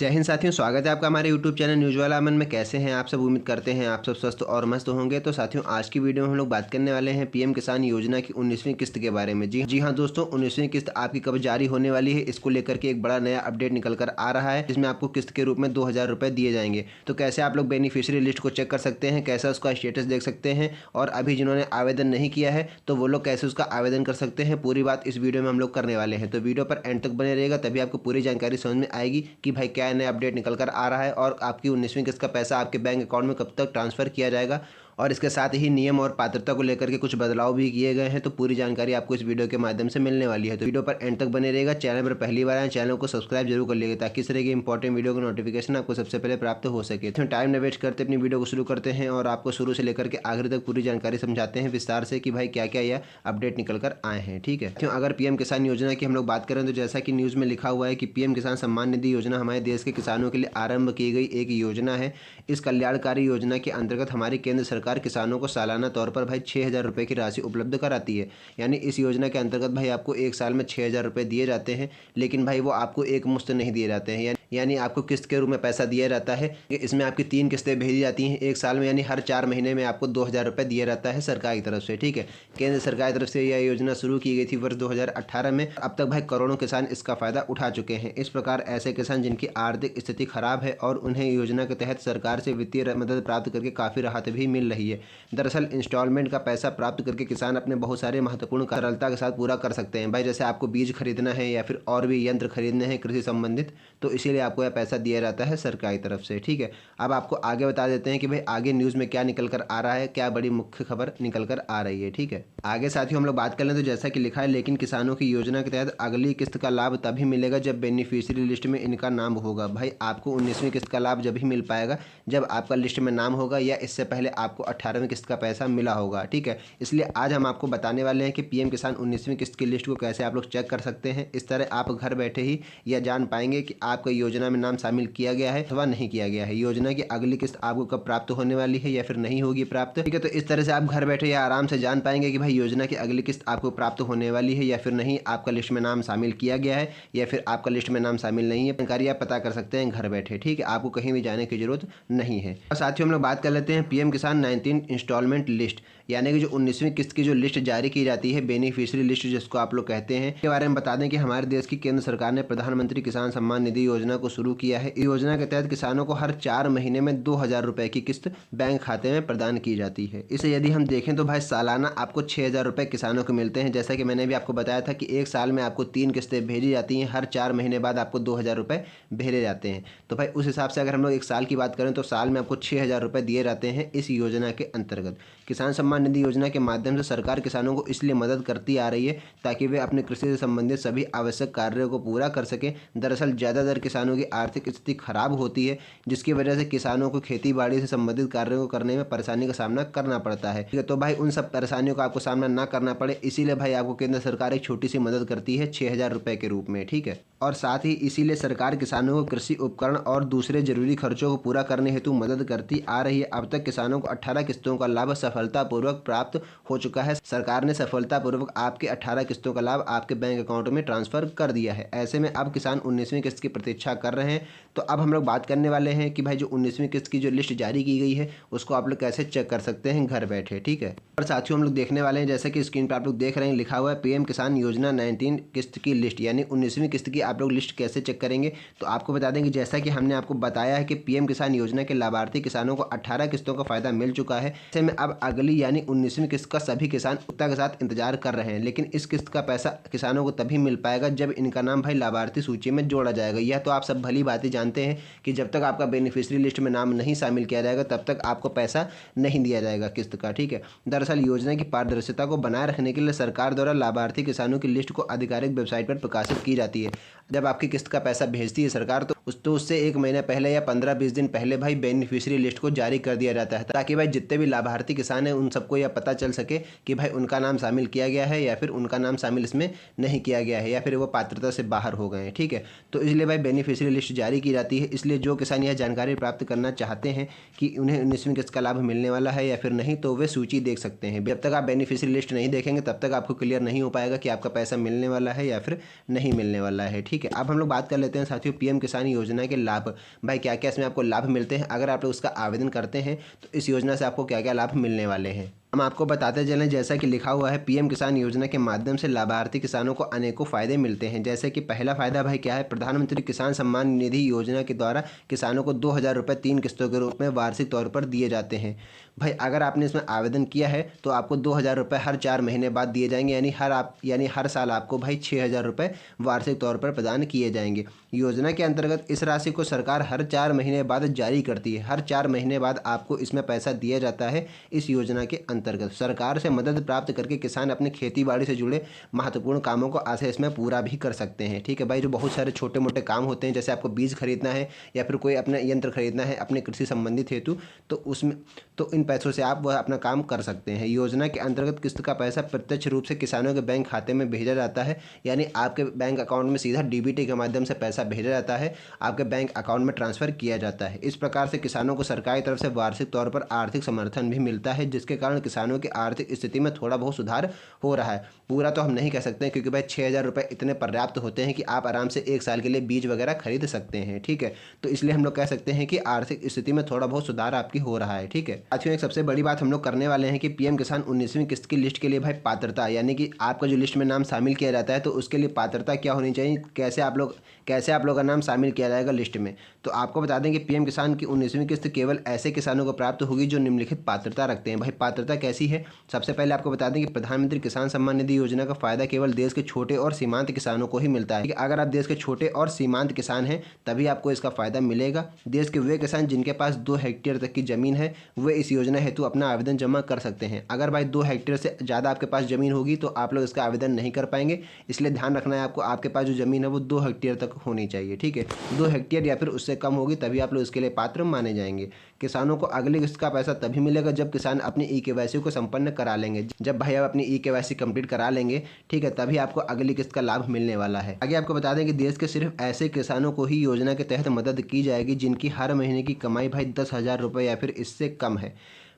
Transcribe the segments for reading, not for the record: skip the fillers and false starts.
जय हिंद साथियों, स्वागत है आपका हमारे यूट्यूब चैनल न्यूज़ वाला अमन में। कैसे हैं आप सब? उम्मीद करते हैं आप सब स्वस्थ और मस्त होंगे। तो साथियों, आज की वीडियो में हम लोग बात करने वाले हैं पीएम किसान योजना की 19वीं किस्त के बारे में। जी हाँ दोस्तों, 19वीं किस्त आपकी कब जारी होने वाली है, इसको लेकर के एक बड़ा नया अपडेट निकल कर आ रहा है, जिसमें आपको किस्त के रूप में 2000 रुपये दिए जाएंगे। तो कैसे आप लोग बेनिफिशियरी लिस्ट को चेक कर सकते हैं, कैसा उसका स्टेटस देख सकते हैं, और अभी जिन्होंने आवेदन नहीं किया है तो वो लोग कैसे उसका आवेदन कर सकते हैं, पूरी बात इस वीडियो में हम लोग करने वाले हैं। तो वीडियो पर एंड तक बने रहेगा, तभी आपको पूरी जानकारी समझ में आएगी कि भाई क्या नया अपडेट निकल कर आ रहा है और आपकी 19वीं किस्त का पैसा आपके बैंक अकाउंट में कब तक ट्रांसफर किया जाएगा। और इसके साथ ही नियम और पात्रता को लेकर के कुछ बदलाव भी किए गए हैं। तो पूरी जानकारी आपको इस वीडियो के माध्यम से मिलने वाली है। तो वीडियो पर एंड तक बने रहेगा। चैनल पर पहली बार आए, चैनल को सब्सक्राइब जरूर कर लीजिएगा, ताकि इस तरह की इंपॉर्टेंट वीडियो का नोटिफिकेशन आपको सबसे पहले प्राप्त हो सके। तो टाइम न वेस्ट करते अपनी वीडियो को शुरू करते हैं और आपको शुरू से लेकर के आखिर तक पूरी जानकारी समझाते हैं विस्तार से कि भाई क्या क्या यह अपडेट निकल कर आए हैं। ठीक है, क्यों अगर पीएम किसान योजना की हम लोग बात करें तो जैसा कि न्यूज़ में लिखा हुआ है कि पीएम किसान सम्मान निधि योजना हमारे देश के किसानों के लिए आरंभ की गई एक योजना है। इस कल्याणकारी योजना के अंतर्गत हमारी केंद्र सरकार किसानों को सालाना तौर पर भाई 6000 रुपये की राशि उपलब्ध कराती है। यानी इस योजना के अंतर्गत भाई आपको एक साल में 6000 रुपये दिए जाते हैं, लेकिन भाई वो आपको एक मुश्त नहीं दिए जाते हैं। यानी आपको किस्त के रूप में पैसा दिया जाता है। इसमें आपकी 3 किस्तें भेजी जाती हैं एक साल में, यानी हर 4 महीने में आपको 2000 रुपये दिया जाता है सरकार की तरफ से। ठीक है, केंद्र सरकार की तरफ से यह योजना शुरू की गई थी वर्ष 2018 में। अब तक भाई करोड़ों किसान इसका फ़ायदा उठा चुके हैं। इस प्रकार ऐसे किसान जिनकी आर्थिक स्थिति खराब है और उन्हें योजना के तहत सरकार से वित्तीय मदद प्राप्त करके काफ़ी राहत भी मिल रही है। दरअसल इंस्टॉलमेंट का पैसा प्राप्त करके किसान अपने बहुत सारे महत्वपूर्ण कार्य सरलता के साथ पूरा कर सकते हैं। भाई जैसे आपको बीज खरीदना है या फिर और भी यंत्र खरीदने हैं कृषि संबंधित, तो इसीलिए आपको यह पैसा दिया जाता है सरकार की तरफ से। ठीक है, अब आपको आगे बता देते हैं कि भाई आगे न्यूज़ में क्या निकल कर आ रहा है, क्या बड़ी मुख्य खबर निकल कर आ रही है। ठीक है, आगे साथियों हम लोग बात कर लें तो जैसा कि लिखा है, लेकिन किसानों की योजना के तहत अगली किस्त का लाभ तभी मिलेगा जब बेनिफिशियरी लिस्ट में इनका नाम होगा। भाई आपको 19वीं किस्त का लाभ जब ही मिल पाएगा जब आपका लिस्ट में नाम होगा, या इससे पहले आपको 18वीं किस्त का पैसा मिला होगा। ठीक है, इसलिए आज हम आपको बताने वाले हैं कि पीएम किसान 19वीं किस्त की लिस्ट को कैसे आप लोग चेक कर सकते हैं। इस तरह आप घर बैठे ही यह जान पाएंगे कि आपका योजना में नाम शामिल किया गया है अथवा नहीं किया गया है, योजना की अगली किस्त आपको कब प्राप्त होने वाली है या फिर नहीं होगी प्राप्त। ठीक है, तो इस तरह से आप घर बैठे या आराम से जान पाएंगे कि भाई योजना की अगली किस्त आपको प्राप्त होने वाली है या फिर नहीं, आपका लिस्ट में नाम शामिल किया गया है या फिर आपका लिस्ट में नाम शामिल नहीं है। जानकारी आप पता कर सकते हैं घर बैठे। ठीक है, आपको कहीं भी जाने की जरूरत नहीं है। और साथियों हम लोग बात कर लेते हैं पीएम किसान 19 इंस्टॉलमेंट लिस्ट, यानी कि जो 19वीं किस्त की जो लिस्ट जारी की जाती है, बेनिफिशियरी लिस्ट जिसको आप लोग कहते हैं, के बारे में बता दें कि हमारे देश की केंद्र सरकार ने प्रधानमंत्री किसान सम्मान निधि योजना को शुरू किया है। इस योजना के तहत किसानों को हर 4 महीने में 2000 रुपये की किस्त बैंक खाते में प्रदान की जाती है। इसे यदि हम देखें तो भाई सालाना आपको 6000 रुपये किसानों को मिलते हैं। जैसा कि मैंने भी आपको बताया था कि एक साल में आपको 3 किस्तें भेजी जाती हैं, हर 4 महीने बाद आपको 2000 रुपये भेजे जाते हैं। तो भाई उस हिसाब से अगर हम लोग एक साल की बात करें तो साल में आपको 6000 रुपये दिए जाते हैं इस योजना के अंतर्गत। किसान सम्मान निधि योजना के माध्यम से सरकार किसानों को इसलिए मदद करती आ रही है ताकि वे अपने कृषि से संबंधित सभी आवश्यक कार्यों को पूरा कर सकें। दरअसल ज़्यादातर किसानों की आर्थिक स्थिति खराब होती है, जिसकी वजह से किसानों को खेती बाड़ी से संबंधित कार्यों को करने में परेशानी का सामना करना पड़ता है। ठीक है, तो भाई उन सब परेशानियों का आपको सामना ना करना पड़े, इसीलिए भाई आपको केंद्र सरकार एक छोटी सी मदद करती है 6000 रुपये के रूप में। ठीक है, और साथ ही इसीलिए सरकार किसानों को कृषि उपकरण और दूसरे जरूरी खर्चों को पूरा करने हेतु मदद करती आ रही है। अब तक किसानों को 18 किस्तों का लाभ सफलतापूर्वक प्राप्त हो चुका है। सरकार ने सफलतापूर्वक आपके 18 किस्तों का लाभ आपके बैंक अकाउंट में ट्रांसफर कर दिया है। ऐसे में अब किसान 19वीं किस्त की प्रतीक्षा कर रहे हैं। तो अब हम लोग बात करने वाले हैं कि भाई जो 19वीं किस्त की जो लिस्ट जारी की गई है उसको आप लोग कैसे चेक कर सकते हैं घर बैठे। ठीक है, और साथियों हम लोग देखने वाले हैं जैसे कि स्क्रीन पर आप लोग देख रहे हैं लिखा हुआ है पीएम किसान योजना 19 किस्त की लिस्ट, यानी 19वीं किस्त की आप लोग लिस्ट कैसे चेक करेंगे। तो आपको बता दें कि जैसा कि हमने आपको बताया है कि पीएम किसान योजना के लाभार्थी किसानों को 18 किस्तों का फायदा मिल चुका है। ऐसे में अब अगली यानी 19वीं किस्त का सभी किसान उत्साह के साथ इंतजार कर रहे हैं, लेकिन इस किस्त का पैसा किसानों को तभी मिल पाएगा जब इनका नाम भाई लाभार्थी सूची में जोड़ा जाएगा। यह तो आप सब भली बातें जानते हैं कि जब तक आपका बेनिफिशियरी लिस्ट में नाम नहीं शामिल किया जाएगा तब तक आपको पैसा नहीं दिया जाएगा किस्त का। ठीक है, दरअसल योजना की पारदर्शिता को बनाए रखने के लिए सरकार द्वारा लाभार्थी किसानों की लिस्ट को आधिकारिक वेबसाइट पर प्रकाशित की जाती है। जब आपकी किस्त का पैसा भेजती है सरकार तो उससे 1 महीने पहले या 15-20 दिन पहले भाई बेनिफिशियरी लिस्ट को जारी कर दिया जाता है, ताकि भाई जितने भी लाभार्थी किसान हैं उन सबको यह पता चल सके कि भाई उनका नाम शामिल किया गया है या फिर उनका नाम शामिल इसमें नहीं किया गया है या फिर वो पात्रता से बाहर हो गए हैं। ठीक है, तो इसलिए भाई बेनिफिशियरी बेनिफिशियरी लिस्ट जारी की जाती है। इसलिए जो किसान यह जानकारी प्राप्त करना चाहते हैं कि उन्हें 19वीं किस्त का लाभ मिलने वाला है या फिर नहीं, तो वे सूची देख सकते हैं। जब तक आप बेनिफिशियरी लिस्ट नहीं देखेंगे तब तक आपको क्लियर नहीं हो पाएगा कि आपका पैसा मिलने वाला है या फिर नहीं मिलने वाला है। ठीक है, अब हम लोग बात कर लेते हैं साथियों पीएम किसान योजना के लाभ। भाई क्या क्या इसमें आपको लाभ मिलते हैं, अगर आप लोग उसका आवेदन करते हैं तो इस योजना से आपको क्या क्या लाभ मिलने वाले हैं हम आपको बताते चलें। जैसा कि लिखा हुआ है, पीएम किसान योजना के माध्यम से लाभार्थी किसानों को अनेकों फायदे मिलते हैं। जैसे कि पहला फायदा भाई क्या है, प्रधानमंत्री किसान सम्मान निधि योजना के द्वारा किसानों को 2,000 रुपये 3 किस्तों के रूप में वार्षिक तौर पर दिए जाते हैं। भाई अगर आपने इसमें आवेदन किया है तो आपको 2,000 रुपये हर 4 महीने बाद दिए जाएंगे, यानी हर साल आपको भाई 6,000 रुपये वार्षिक तौर पर प्रदान किए जाएंगे। योजना के अंतर्गत इस राशि को सरकार हर 4 महीने बाद जारी करती है। हर 4 महीने बाद आपको इसमें पैसा दिया जाता है। इस योजना के अंतर्गत सरकार से मदद प्राप्त करके किसान अपने खेती बाड़ी से जुड़े महत्वपूर्ण कामों को आसानी इसमें पूरा भी कर सकते हैं। ठीक है भाई, जो बहुत सारे छोटे मोटे काम होते हैं, जैसे आपको बीज खरीदना है या फिर कोई अपना यंत्र खरीदना है अपने कृषि संबंधित हेतु, तो इन पैसों से आप वह अपना काम कर सकते हैं। योजना के अंतर्गत किस्त का पैसा प्रत्यक्ष रूप से किसानों के बैंक खाते में भेजा जाता है, यानी आपके बैंक अकाउंट में सीधा डीबीटी के माध्यम से पैसा भेजा जाता है, आपके बैंक अकाउंट में ट्रांसफर किया जाता है। इस प्रकार से किसानों को सरकारी तरफ से वार्षिक तौर पर आर्थिक समर्थन भी मिलता है, जिसके कारण किसानों की आर्थिक स्थिति में थोड़ा बहुत सुधार हो रहा है। पूरा तो हम नहीं कह सकते हैं, क्योंकि भाई 6,000 रुपये इतने पर्याप्त होते हैं कि आप आराम से 1 साल के लिए बीज वगैरह खरीद सकते हैं। ठीक है, तो इसलिए हम लोग कह सकते हैं कि आर्थिक स्थिति में थोड़ा बहुत सुधार आपकी हो रहा है। ठीक है साथियों, एक सबसे बड़ी बात हम लोग करने वाले हैं कि पीएम किसान 19वीं किस्त की लिस्ट के लिए भाई पात्रता, यानी कि आपका जो लिस्ट में नाम शामिल किया जाता है तो उसके लिए पात्रता क्या होनी चाहिए, कैसे आप लोग का नाम शामिल किया जाएगा लिस्ट में। तो आपको बता दें कि पीएम किसान की 19वीं किस्त केवल ऐसे किसानों को प्राप्त होगी जो निम्नलिखित पात्रता रखते हैं। भाई पात्रता कैसी है, सबसे पहले आपको बता दें कि प्रधानमंत्री किसान सम्मान निधि योजना का फायदा केवल देश के छोटे और सीमांत किसानों को ही मिलता है। अगर आप देश के छोटे और सीमांत किसान हैं तभी आपको इसका फायदा मिलेगा। देश के वे किसान जिनके पास 2 हेक्टेयर तक की जमीन है वे इस योजना हेतु अपना आवेदन जमा कर सकते हैं। अगर भाई 2 हेक्टेयर से ज़्यादा आपके पास ज़मीन होगी तो आप लोग इसका आवेदन नहीं कर पाएंगे, इसलिए ध्यान रखना है आपको, आपके पास जो ज़मीन है वो 2 हेक्टेयर तक होनी चाहिए। ठीक है, 2 हेक्टेयर या फिर उससे कम होगी तभी आप लोग इसके लिए पात्र माने जाएंगे। किसानों को अगली किस्त का पैसा तभी मिलेगा जब किसान अपनी ई-केवाईसी को संपन्न करा लेंगे। जब भाई आप अपनी ई-केवाईसी कंप्लीट करा लेंगे, ठीक है, तभी आपको अगली किस्त का लाभ मिलने वाला है। आगे आपको बता दें कि देश के सिर्फ ऐसे किसानों को ही योजना के तहत मदद की जाएगी जिनकी हर महीने की कमाई भाई 10,000 रुपये या फिर इससे कम है।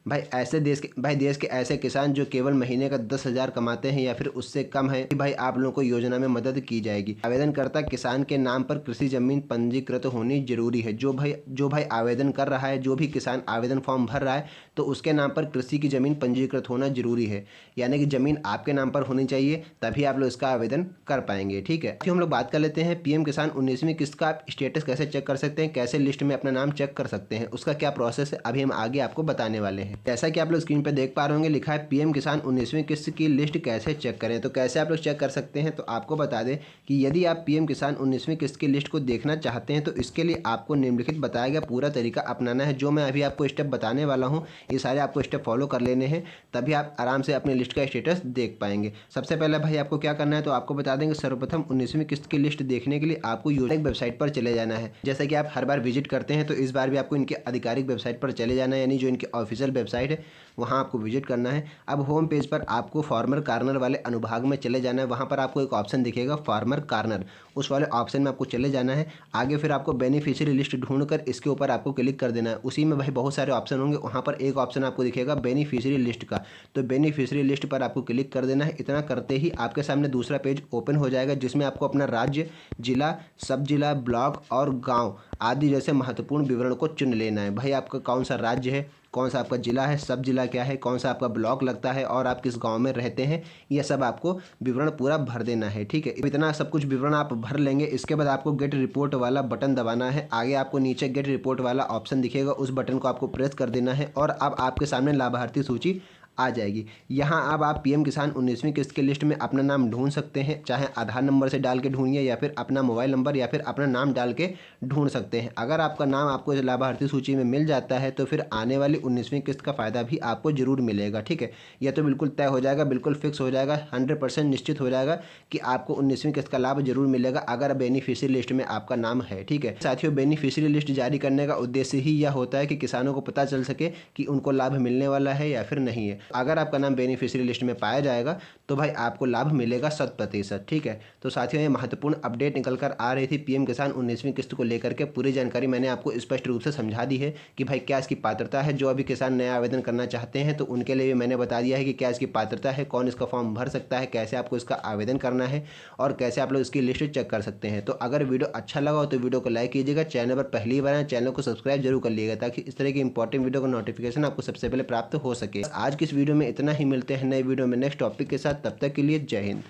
देश के ऐसे किसान जो केवल महीने का 10,000 कमाते हैं या फिर उससे कम है, भाई आप लोगों को योजना में मदद की जाएगी। आवेदनकर्ता किसान के नाम पर कृषि जमीन पंजीकृत होनी जरूरी है। जो भाई आवेदन कर रहा है, जो भी किसान आवेदन फॉर्म भर रहा है तो उसके नाम पर कृषि की जमीन पंजीकृत होना जरूरी है, यानी कि जमीन आपके नाम पर होनी चाहिए, तभी आप लोग इसका आवेदन कर पाएंगे। ठीक है, हम लोग बात कर लेते हैं पीएम किसान 19वीं किस्त का आप स्टेटस कैसे चेक कर सकते हैं, कैसे लिस्ट में अपना नाम चेक कर सकते हैं, उसका क्या प्रोसेस है, अभी हम आगे आपको बताने वाले हैं। जैसा कि आप लोग स्क्रीन पर देख पा रहे होंगे, लिखा है पीएम किसान 19वीं किस्त की लिस्ट कैसे चेक करें। तो कैसे आप लोग चेक कर सकते हैं, तो आपको बता दें कि यदि आप पीएम किसान 19वीं किस्त की लिस्ट को देखना चाहते हैं तो इसके लिए आपको निम्नलिखित बताया गया पूरा तरीका अपनाना है। जो मैं अभी आपको स्टेप बताने वाला हूँ ये सारे आपको स्टेप फॉलो कर लेने हैं, तभी आप आराम से अपनी लिस्ट का स्टेटस देख पाएंगे। सबसे पहले भाई आपको क्या करना है, तो आपको बता देंगे सर्वप्रथम 19वीं किस्त की लिस्ट देखने के लिए आपको योजना की वेबसाइट पर चले जाना है। जैसा कि आप हर बार विजिट करते हैं तो इस बार भी आपको इनके आधिकारिक वेबसाइट पर चले जाना है, यानी जो इनकी ऑफिशियल वेबसाइट है वहाँ आपको विजिट करना है। अब होम पेज पर आपको फार्मर कॉर्नर वाले अनुभाग में चले जाना है। वहाँ पर आपको एक ऑप्शन दिखेगा फार्मर कॉर्नर, उस वाले ऑप्शन में आपको चले जाना है। आगे फिर आपको बेनिफिशियरी लिस्ट ढूंढकर इसके ऊपर आपको क्लिक कर देना है। उसी में भाई बहुत सारे ऑप्शन होंगे, वहाँ पर एक ऑप्शन आपको दिखेगा बेनिफिशियरी लिस्ट का, तो बेनिफिशियरी लिस्ट पर आपको क्लिक कर देना है। इतना करते ही आपके सामने दूसरा पेज ओपन हो जाएगा, जिसमें आपको अपना राज्य, जिला, सब जिला, ब्लॉक और गाँव आदि जैसे महत्वपूर्ण विवरण को चुन लेना है। भाई आपका कौन सा राज्य है, कौन सा आपका जिला है, सब जिला क्या है, कौन सा आपका ब्लॉक लगता है और आप किस गांव में रहते हैं, ये सब आपको विवरण पूरा भर देना है। ठीक है, इतना सब कुछ विवरण आप भर लेंगे। इसके बाद आपको गेट रिपोर्ट वाला बटन दबाना है। आगे आपको नीचे गेट रिपोर्ट वाला ऑप्शन दिखेगा, उस बटन को आपको प्रेस कर देना है और अब आपके सामने लाभार्थी सूची आ जाएगी। यहाँ अब आप पीएम किसान 19वीं किस्त की लिस्ट में अपना नाम ढूंढ सकते हैं, चाहे आधार नंबर से डाल के ढूंढिए या फिर अपना मोबाइल नंबर या फिर अपना नाम डाल के ढूंढ सकते हैं। अगर आपका नाम आपको लाभार्थी सूची में मिल जाता है तो फिर आने वाली 19वीं किस्त का फ़ायदा भी आपको ज़रूर मिलेगा। ठीक है, यह तो बिल्कुल तय हो जाएगा, बिल्कुल फिक्स हो जाएगा, 100% निश्चित हो जाएगा कि आपको 19वीं किस्त का लाभ जरूर मिलेगा अगर बेनिफिशियरी लिस्ट में आपका नाम है। ठीक है साथियों, बेनिफिशियरी लिस्ट जारी करने का उद्देश्य ही यह होता है कि किसानों को पता चल सके कि उनको लाभ मिलने वाला है या फिर नहीं है। अगर आपका नाम बेनिफिशियरी लिस्ट में पाया जाएगा तो भाई आपको लाभ मिलेगा 100%। ठीक है, तो साथियों ये महत्वपूर्ण अपडेट निकल कर आ रही थी पीएम किसान 19वीं किस्त को लेकर के। पूरी जानकारी मैंने आपको स्पष्ट रूप से समझा दी है कि भाई क्या इसकी पात्रता है। जो अभी किसान नया आवेदन करना चाहते हैं तो उनके लिए भी मैंने बता दिया है कि क्या इसकी पात्रता है, कौन इसका फॉर्म भर सकता है, कैसे आपको इसका आवेदन करना है और कैसे आप लोग इसकी लिस्ट चेक कर सकते हैं। तो अगर वीडियो अच्छा लगा हो तो वीडियो को लाइक कीजिएगा, चैनल पर पहली बार आए चैनल को सब्सक्राइब जरूर कर लीजिएगा ताकि इस तरह की इंपॉर्टेंट वीडियो का नोटिफिकेशन आपको सबसे पहले प्राप्त हो सके। आज की इस वीडियो में इतना ही, मिलते हैं नए वीडियो में नेक्स्ट टॉपिक के साथ। तब तक के लिए जय हिंद।